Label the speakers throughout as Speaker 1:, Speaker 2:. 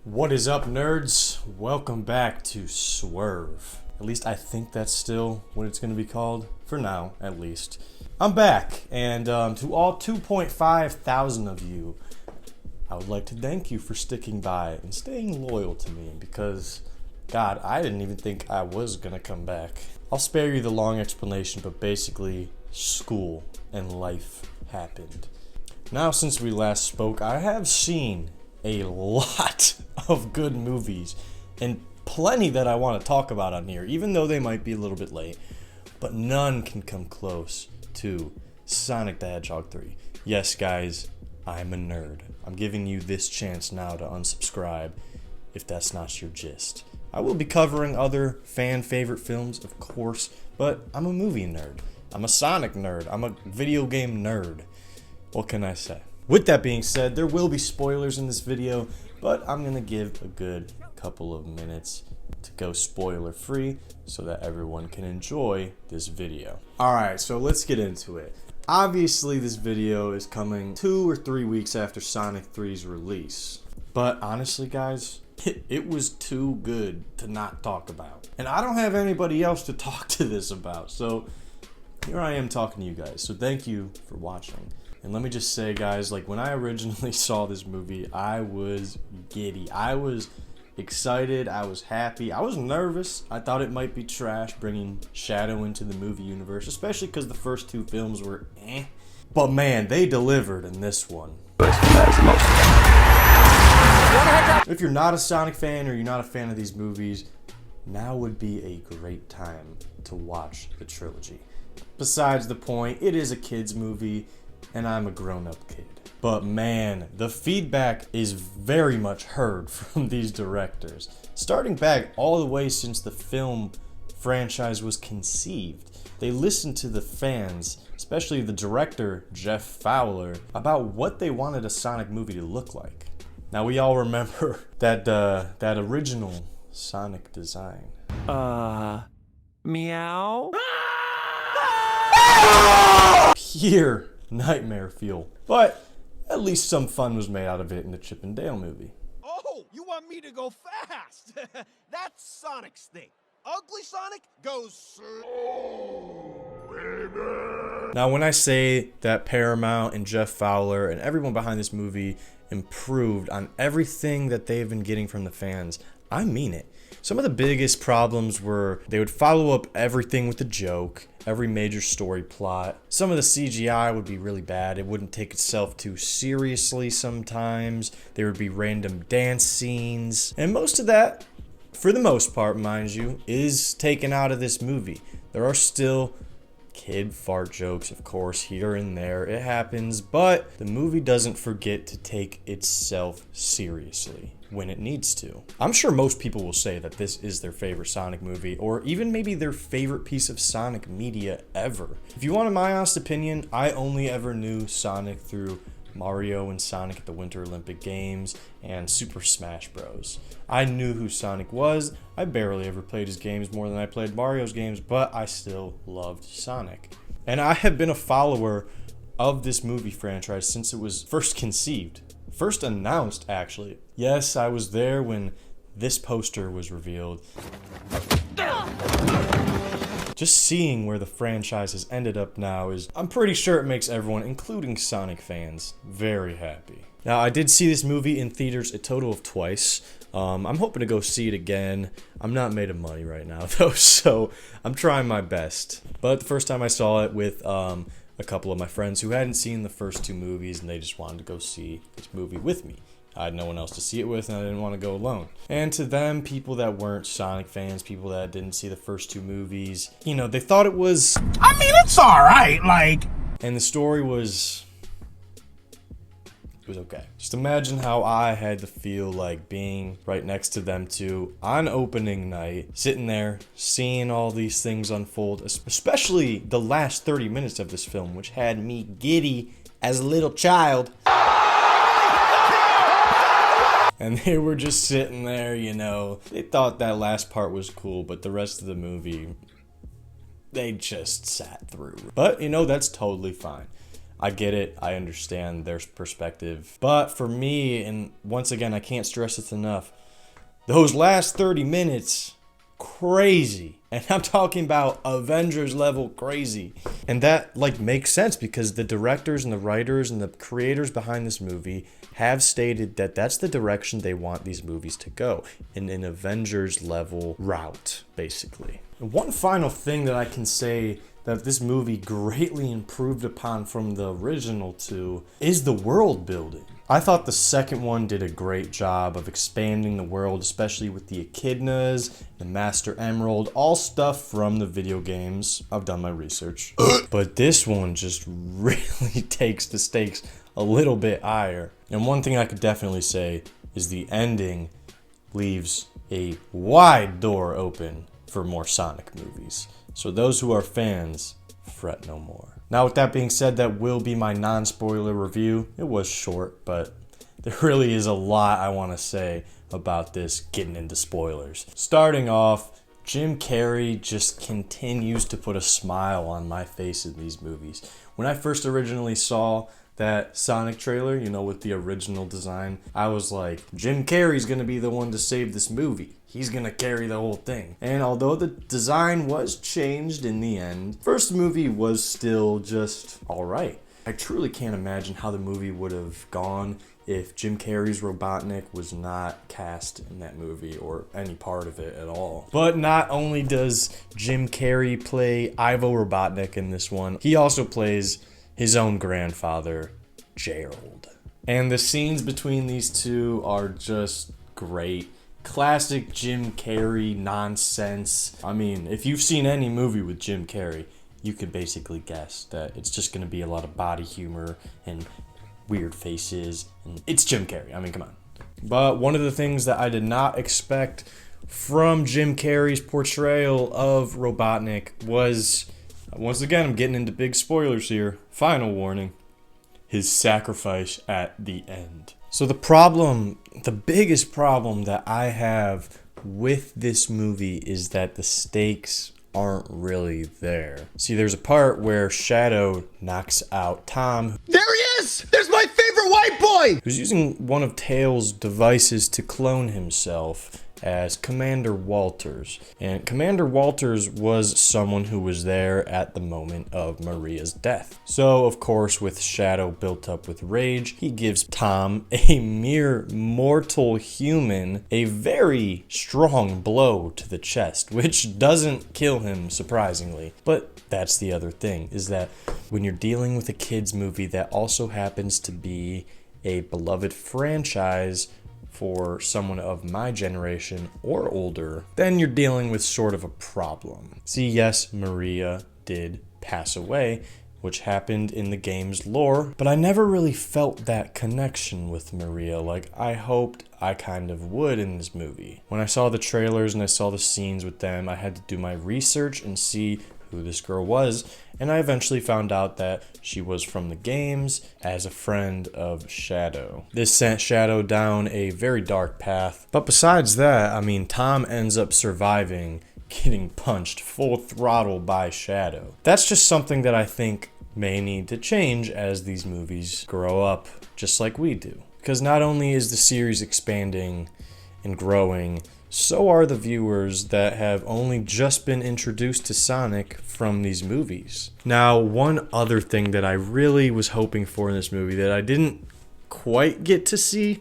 Speaker 1: What is up, nerds? Welcome back to Swerve. At least I think that's still what it's going to be called, for now at least. I'm back, and to all 2.5 thousand of you, I would like to thank you for sticking by and staying loyal to me, because, God, I didn't even think I was going to come back. I'll spare you the long explanation, but basically, school and life happened. Now, since we last spoke, I have seen a lot of good movies and plenty that I want to talk about on here, even though they might be a little bit late, but none can come close to Sonic the Hedgehog 3. Yes, guys, I'm a nerd. I'm giving you this chance now to unsubscribe if that's not your gist. I will be covering other fan favorite films, of course, but I'm a movie nerd. I'm a Sonic nerd. I'm a video game nerd. What can I say? With that being said, there will be spoilers in this video, but I'm going to give a good couple of minutes to go spoiler free so that everyone can enjoy this video. Alright, so let's get into it. Obviously, this video is coming 2 or 3 weeks after Sonic 3's release. But honestly, guys, it was too good to not talk about. And I don't have anybody else to talk to this about, so here I am talking to you guys. So thank you for watching. And let me just say, guys, like when I originally saw this movie, I was giddy. I was excited. I was happy. I was nervous. I thought it might be trash bringing Shadow into the movie universe, especially because the first 2 films were eh. But man, they delivered in this one. If you're not a Sonic fan or you're not a fan of these movies, now would be a great time to watch the trilogy. Besides the point, it is a kid's movie, and I'm a grown-up kid. But man, the feedback is very much heard from these directors. Starting back all the way since the film franchise was conceived, they listened to the fans, especially the director, Jeff Fowler, about what they wanted a Sonic movie to look like. Now we all remember that original Sonic design.
Speaker 2: Meow?
Speaker 1: Pure nightmare fuel. But at least some fun was made out of it in the Chip and Dale movie.
Speaker 3: Oh, you want me to go fast? That's Sonic's thing. Ugly Sonic goes slow, baby.
Speaker 1: Now when I say that Paramount and Jeff Fowler and everyone behind this movie improved on everything that they've been getting from the fans, I mean it. Some of the biggest problems were they would follow up everything with a joke, every major story plot. Some of the CGI would be really bad. It wouldn't take itself too seriously sometimes. There would be random dance scenes. And most of that, for the most part, mind you, is taken out of this movie. There are still kid fart jokes, of course, here and there. It happens, but the movie doesn't forget to take itself seriously when it needs to. I'm sure most people will say that this is their favorite Sonic movie, or even maybe their favorite piece of Sonic media ever. If you want my honest opinion, I only ever knew Sonic through Mario and Sonic at the Winter Olympic Games and Super Smash Bros. I knew who Sonic was. I barely ever played his games more than I played Mario's games, but I still loved Sonic. And I have been a follower of this movie franchise since it was first conceived. First announced, actually. Yes, I was there when this poster was revealed. Just seeing where the franchise has ended up now is, I'm pretty sure it makes everyone, including Sonic fans, very happy. Now, I did see this movie in theaters a total of twice. I'm hoping to go see it again. I'm not made of money right now, though, so I'm trying my best. But the first time I saw it with a couple of my friends who hadn't seen the first 2 movies, and they just wanted to go see this movie with me. I had no one else to see it with, and I didn't want to go alone. And to them, people that weren't Sonic fans, people that didn't see the first 2 movies, you know, they thought it was...
Speaker 3: I mean, it's alright, like...
Speaker 1: And the story was... It was okay. Just imagine how I had to feel like being right next to them 2 on opening night, sitting there, seeing all these things unfold, especially the last 30 minutes of this film, which had me giddy as a little child. And they were just sitting there, you know. They thought that last part was cool, but the rest of the movie, they just sat through. But, you know, that's totally fine. I get it. I understand their perspective. But for me, and once again, I can't stress this enough, those last 30 minutes, crazy. And I'm talking about Avengers level crazy. And that makes sense because the directors and the writers and the creators behind this movie have stated that that's the direction they want these movies to go, in an Avengers level route, basically. And one final thing that I can say that this movie greatly improved upon from the original two is the world building. I thought the second one did a great job of expanding the world, especially with the echidnas, the Master Emerald, all stuff from the video games. I've done my research. But this one just really takes the stakes a little bit higher. And one thing I could definitely say is the ending leaves a wide door open for more Sonic movies. So those who are fans, fret no more. Now with that being said, that will be my non-spoiler review. It was short, but there really is a lot I want to say about this, getting into spoilers. Starting off, Jim Carrey just continues to put a smile on my face in these movies. When I first originally saw that Sonic trailer, with the original design, I was like, Jim Carrey's gonna be the one to save this movie. He's gonna carry the whole thing. And although the design was changed in the end, first movie was still just alright. I truly can't imagine how the movie would have gone if Jim Carrey's Robotnik was not cast in that movie or any part of it at all. But not only does Jim Carrey play Ivo Robotnik in this one, he also plays his own grandfather, Gerald. And the scenes between these two are just great. Classic Jim Carrey nonsense. I mean, if you've seen any movie with Jim Carrey, you could basically guess that it's just going to be a lot of body humor and weird faces. And it's Jim Carrey. I mean, come on. But one of the things that I did not expect from Jim Carrey's portrayal of Robotnik was, once again, I'm getting into big spoilers here. Final warning. His sacrifice at the end. So the biggest problem that I have with this movie is that the stakes aren't really there. See, there's a part where Shadow knocks out Tom.
Speaker 3: There he is! There's my favorite white boy!
Speaker 1: Who's using one of Tails' devices to clone himself as Commander Walters. And Commander Walters was someone who was there at the moment of Maria's death. So, of course, with Shadow built up with rage, he gives Tom, a mere mortal human, a very strong blow to the chest, which doesn't kill him, surprisingly. But that's the other thing, is that when you're dealing with a kid's movie that also happens to be a beloved franchise for someone of my generation or older, then you're dealing with sort of a problem. See, yes, Maria did pass away, which happened in the game's lore, but I never really felt that connection with Maria like I hoped I kind of would in this movie. When I saw the trailers and I saw the scenes with them, I had to do my research and see who this girl was, and I eventually found out that she was from the games as a friend of Shadow. This sent Shadow down a very dark path, but besides that, I mean, Tom ends up surviving getting punched full throttle by Shadow. That's just something that I think may need to change as these movies grow up, just like we do. Because not only is the series expanding and growing, so are the viewers that have only just been introduced to Sonic from these movies. Now, one other thing that I really was hoping for in this movie that I didn't quite get to see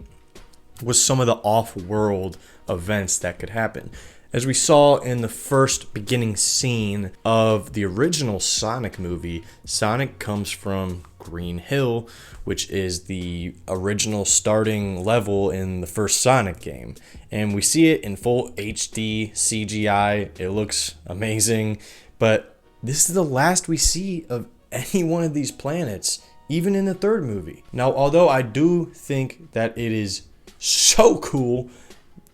Speaker 1: was some of the off-world events that could happen. As we saw in the first beginning scene of the original Sonic movie, Sonic comes from Green Hill, which is the original starting level in the first Sonic game. And we see it in full HD CGI. It looks amazing, but this is the last we see of any one of these planets, even in the third movie. Now, although I do think that it is so cool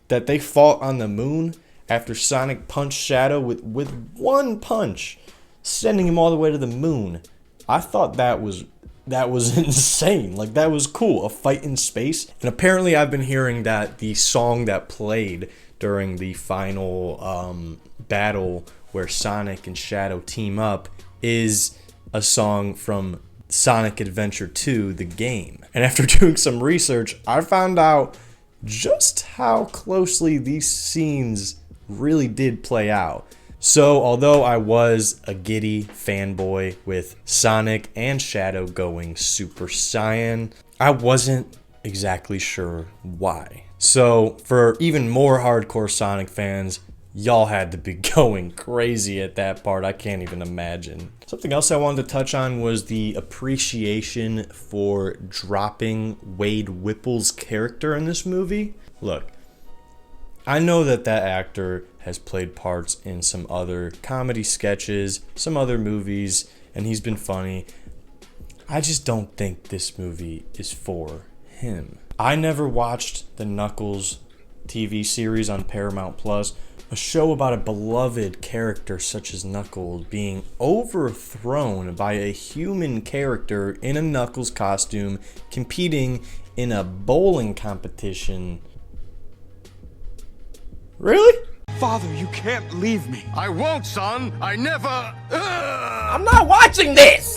Speaker 1: that they fought on the moon after Sonic punched Shadow with one punch, sending him all the way to the moon, I thought that was insane. Like, that was cool, a fight in space. And apparently I've been hearing that the song that played during the final battle where Sonic and Shadow team up is a song from Sonic Adventure 2, the game. And after doing some research, I found out just how closely these scenes really did play out. So, although I was a giddy fanboy with Sonic and Shadow going Super Saiyan, I wasn't exactly sure why. So, for even more hardcore Sonic fans, y'all had to be going crazy at that part. I can't even imagine. Something else I wanted to touch on was the appreciation for dropping Wade Whipple's character in this movie. Look, I know that actor has played parts in some other comedy sketches, some other movies, and he's been funny. I just don't think this movie is for him. I never watched the Knuckles TV series on Paramount Plus, a show about a beloved character such as Knuckles being overthrown by a human character in a Knuckles costume competing in a bowling competition. Really?
Speaker 3: Father, you can't leave me.
Speaker 2: I won't, son. I never.
Speaker 3: I'm not watching this!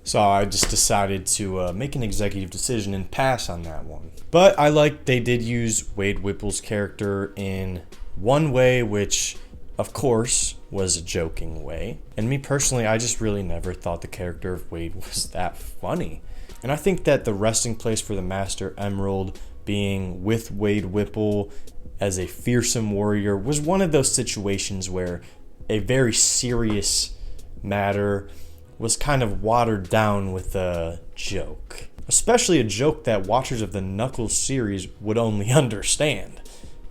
Speaker 1: So I just decided to make an executive decision and pass on that one. But I like they did use Wade Whipple's character in one way, which of course was a joking way. And me personally, I just really never thought the character of Wade was that funny. And I think that the resting place for the Master Emerald being with Wade Whipple as a fearsome warrior was one of those situations where a very serious matter was kind of watered down with a joke. Especially a joke that watchers of the Knuckles series would only understand.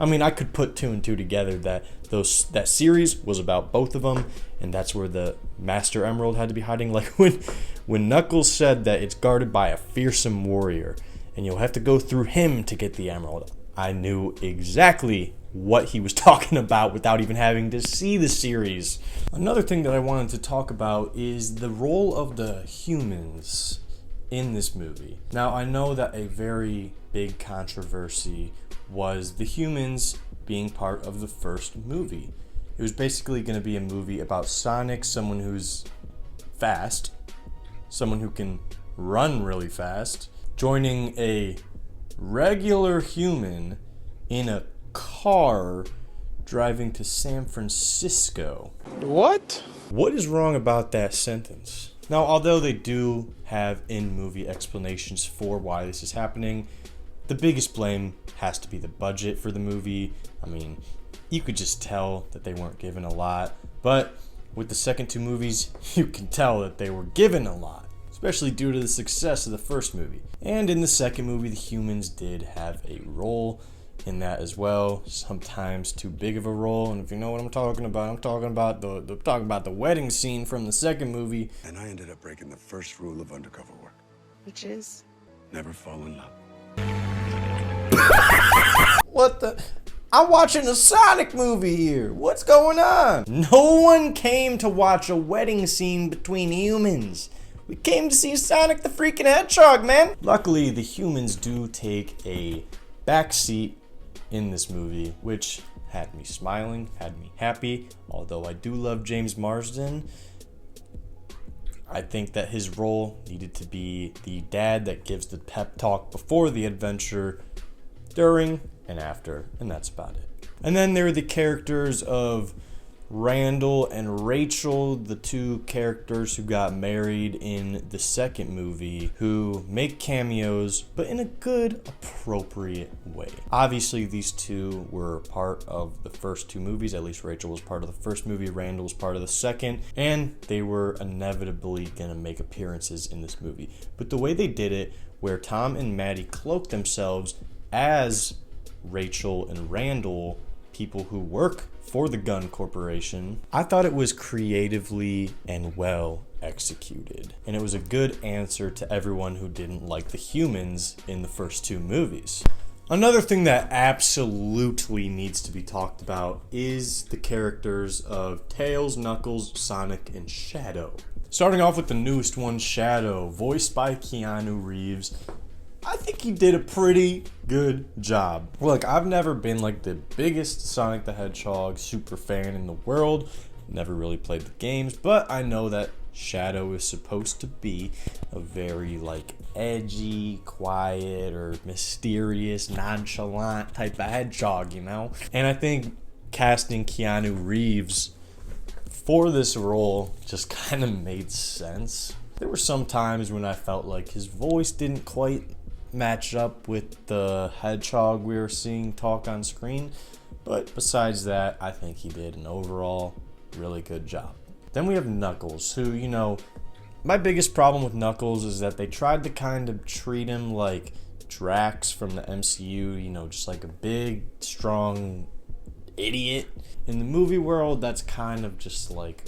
Speaker 1: I mean, I could put two and two together that that series was about both of them, and that's where the Master Emerald had to be hiding. Like when Knuckles said that it's guarded by a fearsome warrior, and you'll have to go through him to get the emerald, I knew exactly what he was talking about without even having to see the series. Another thing that I wanted to talk about is the role of the humans in this movie. Now, I know that a very big controversy was the humans being part of the first movie. It was basically going to be a movie about Sonic, someone who's fast, someone who can run really fast, joining a regular human in a car driving to San Francisco.
Speaker 3: What?
Speaker 1: What is wrong about that sentence? Now, although they do have in-movie explanations for why this is happening, the biggest blame has to be the budget for the movie. I mean, you could just tell that they weren't given a lot, but with the second two movies, you can tell that they were given a lot, especially due to the success of the first movie. And in the second movie, the humans did have a role in that as well, sometimes too big of a role. And if you know what I'm talking about the wedding scene from the second movie.
Speaker 2: And I ended up breaking the first rule of undercover work.
Speaker 4: Which is?
Speaker 2: Never fall in love.
Speaker 1: What the? I'm watching a Sonic movie here. What's going on? No one came to watch a wedding scene between humans. We came to see Sonic the freaking Hedgehog, man. Luckily, the humans do take a backseat in this movie, which had me smiling, had me happy. Although I do love James Marsden, I think that his role needed to be the dad that gives the pep talk before the adventure, during, and after, and that's about it. And then there are the characters of Randall and Rachel, the two characters who got married in the second movie, who make cameos, but in a good, appropriate way. Obviously, these two were part of the first two movies. At least Rachel was part of the first movie, Randall was part of the second, and they were inevitably gonna make appearances in this movie. But the way they did it, where Tom and Maddie cloaked themselves as Rachel and Randall, people who work for the Gun Corporation, I thought it was creatively and well executed. And it was a good answer to everyone who didn't like the humans in the first two movies. Another thing that absolutely needs to be talked about is the characters of Tails, Knuckles, Sonic, and Shadow. Starting off with the newest one, Shadow, voiced by Keanu Reeves. I think he did a pretty good job. Look, I've never been like the biggest Sonic the Hedgehog super fan in the world. Never really played the games, but I know that Shadow is supposed to be a very like edgy, quiet, or mysterious, nonchalant type of hedgehog, you know? And I think casting Keanu Reeves for this role just kind of made sense. There were some times when I felt like his voice didn't quite match up with the hedgehog we were seeing talk on screen, but besides that, I think he did an overall really good job. Then we have Knuckles, who, you know, my biggest problem with Knuckles is that they tried to kind of treat him like Drax from the MCU, you know, just like a big, strong idiot. In the movie world, that's kind of just like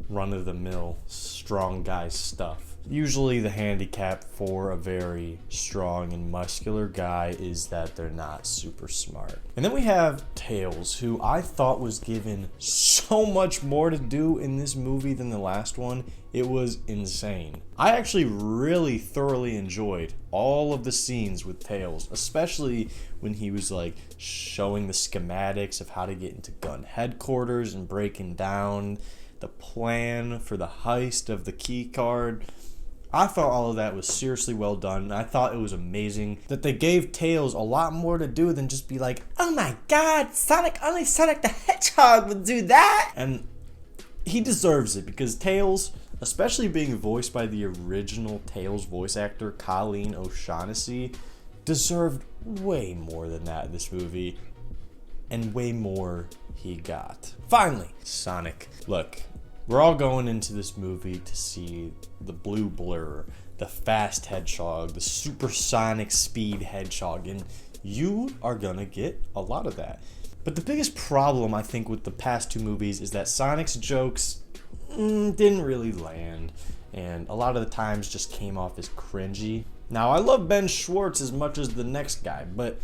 Speaker 1: run-of-the-mill strong guy stuff. Usually the handicap for a very strong and muscular guy is that they're not super smart. And then we have Tails, who I thought was given so much more to do in this movie than the last one. It was insane. I actually really thoroughly enjoyed all of the scenes with Tails, especially when he was like showing the schematics of how to get into gun headquarters and breaking down the plan for the heist of the key card. I thought all of that was seriously well done. I thought it was amazing that they gave Tails a lot more to do than just be like, oh my god, only Sonic the Hedgehog would do that. And he deserves it because Tails, especially being voiced by the original Tails voice actor, Colleen O'Shaughnessy, deserved way more than that in this movie. And way more he got. Finally, Sonic. Look, we're all going into this movie to see the blue blur, the fast hedgehog, the supersonic speed hedgehog, and you are gonna get a lot of that. But the biggest problem, I think, with the past two movies is that Sonic's jokes didn't really land, and a lot of the times just came off as cringy. Now, I love Ben Schwartz as much as the next guy, but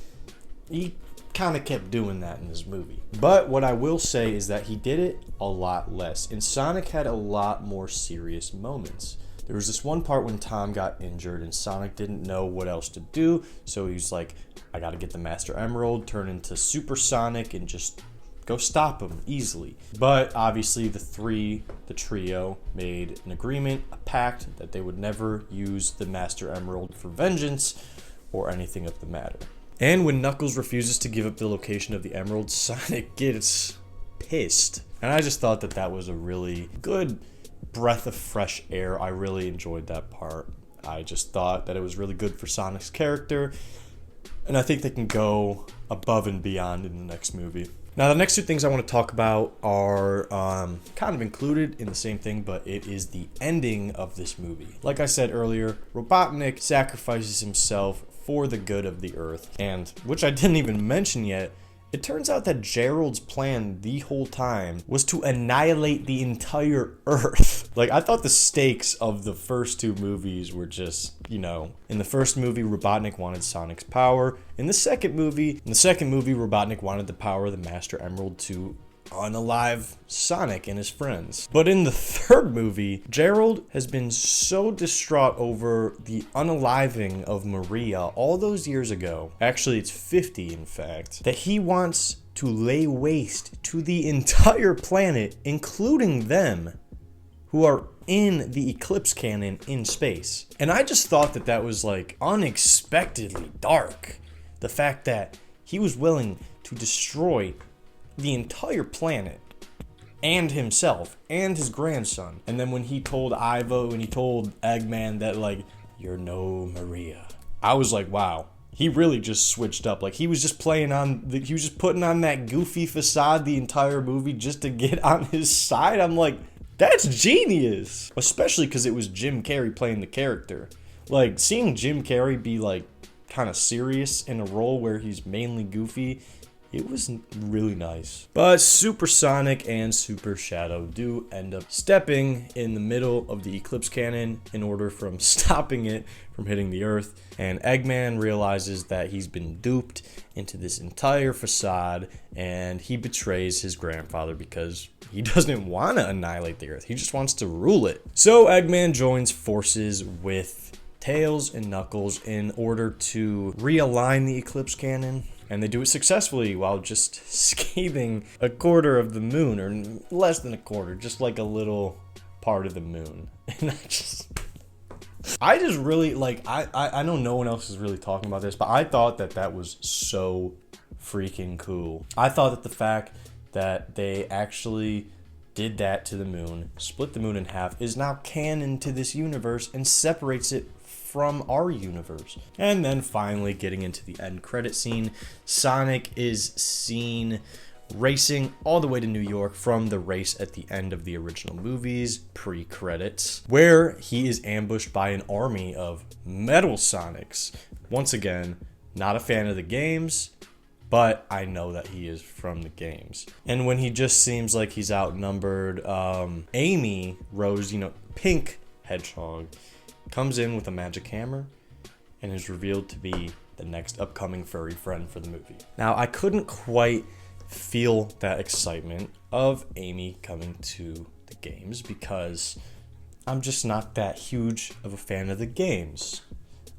Speaker 1: he kind of kept doing that in this movie. But what I will say is that he did it a lot less, and Sonic had a lot more serious moments. There was this one part when Tom got injured and Sonic didn't know what else to do, so he's like, I gotta get the Master Emerald, turn into Super Sonic, and just go stop him easily. But obviously the trio made an agreement, a pact, that they would never use the Master Emerald for vengeance or anything of the matter. And when Knuckles refuses to give up the location of the Emerald, Sonic gets pissed. And I just thought that that was a really good breath of fresh air. I really enjoyed that part. I just thought that it was really good for Sonic's character. And I think they can go above and beyond in the next movie. Now, the next two things I want to talk about are kind of included in the same thing, but it is the ending of this movie. Like I said earlier, Robotnik sacrifices himself for the good of the Earth, and which I didn't even mention yet, it turns out that Gerald's plan the whole time was to annihilate the entire Earth. Like, I thought the stakes of the first two movies were just, you know, in the first movie, Robotnik wanted Sonic's power. In the second movie, Robotnik wanted the power of the Master Emerald to unalive Sonic and his friends. But in the third movie, Gerald has been so distraught over the unaliving of Maria all those years ago, actually it's 50 in fact, that he wants to lay waste to the entire planet, including them, who are in the Eclipse Cannon in space. And I just thought that that was like unexpectedly dark. The fact that he was willing to destroy the entire planet and himself and his grandson. And then when he told Ivo and he told Eggman that like, you're no Maria, I was like, wow, he really just switched up. Like, he was just putting on that goofy facade the entire movie just to get on his side. I'm like, that's genius. Especially because it was Jim Carrey playing the character. Like, seeing Jim Carrey be like kind of serious in a role where he's mainly goofy, it was really nice. But Super Sonic and Super Shadow do end up stepping in the middle of the Eclipse Cannon in order from stopping it from hitting the Earth. And Eggman realizes that he's been duped into this entire facade, and he betrays his grandfather because he doesn't want to annihilate the Earth. He just wants to rule it. So Eggman joins forces with Tails and Knuckles in order to realign the Eclipse Cannon. And they do it successfully while just scathing a quarter of the moon, or less than a quarter, just like a little part of the moon. And I just really, like, I know no one else is really talking about this, but I thought that was so freaking cool. I thought that the fact that they actually did that to the moon, split the moon in half, is now canon to this universe and separates it from our universe. And then finally getting into the end credit scene, Sonic is seen racing all the way to New York from the race at the end of the original movies, pre-credits, where he is ambushed by an army of Metal Sonics. Once again, not a fan of the games, but I know that he is from the games. And when he just seems like he's outnumbered, Amy Rose, Pink Hedgehog, comes in with a magic hammer and is revealed to be the next upcoming furry friend for the movie. Now, I couldn't quite feel that excitement of Amy coming to the games because I'm just not that huge of a fan of the games.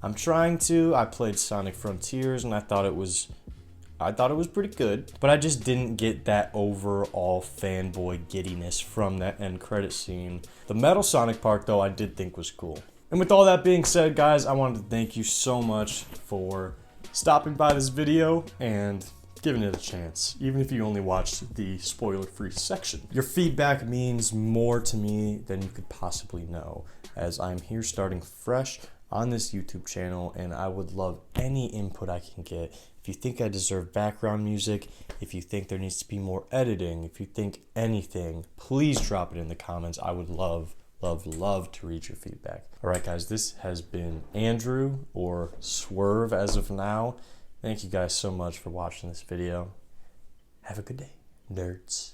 Speaker 1: I'm trying to. I played Sonic Frontiers and I thought it was pretty good, but I just didn't get that overall fanboy giddiness from that end credit scene. The Metal Sonic part, though, I did think was cool. And with all that being said, guys, I wanted to thank you so much for stopping by this video and giving it a chance, even if you only watched the spoiler-free section. Your feedback means more to me than you could possibly know, as I'm here starting fresh on this YouTube channel, and I would love any input I can get. If you think I deserve background music, if you think there needs to be more editing, if you think anything, please drop it in the comments. I would love to read your feedback. All right, guys, this has been Andrew, or Swerve as of now. Thank you guys so much for watching this video. Have a good day, nerds.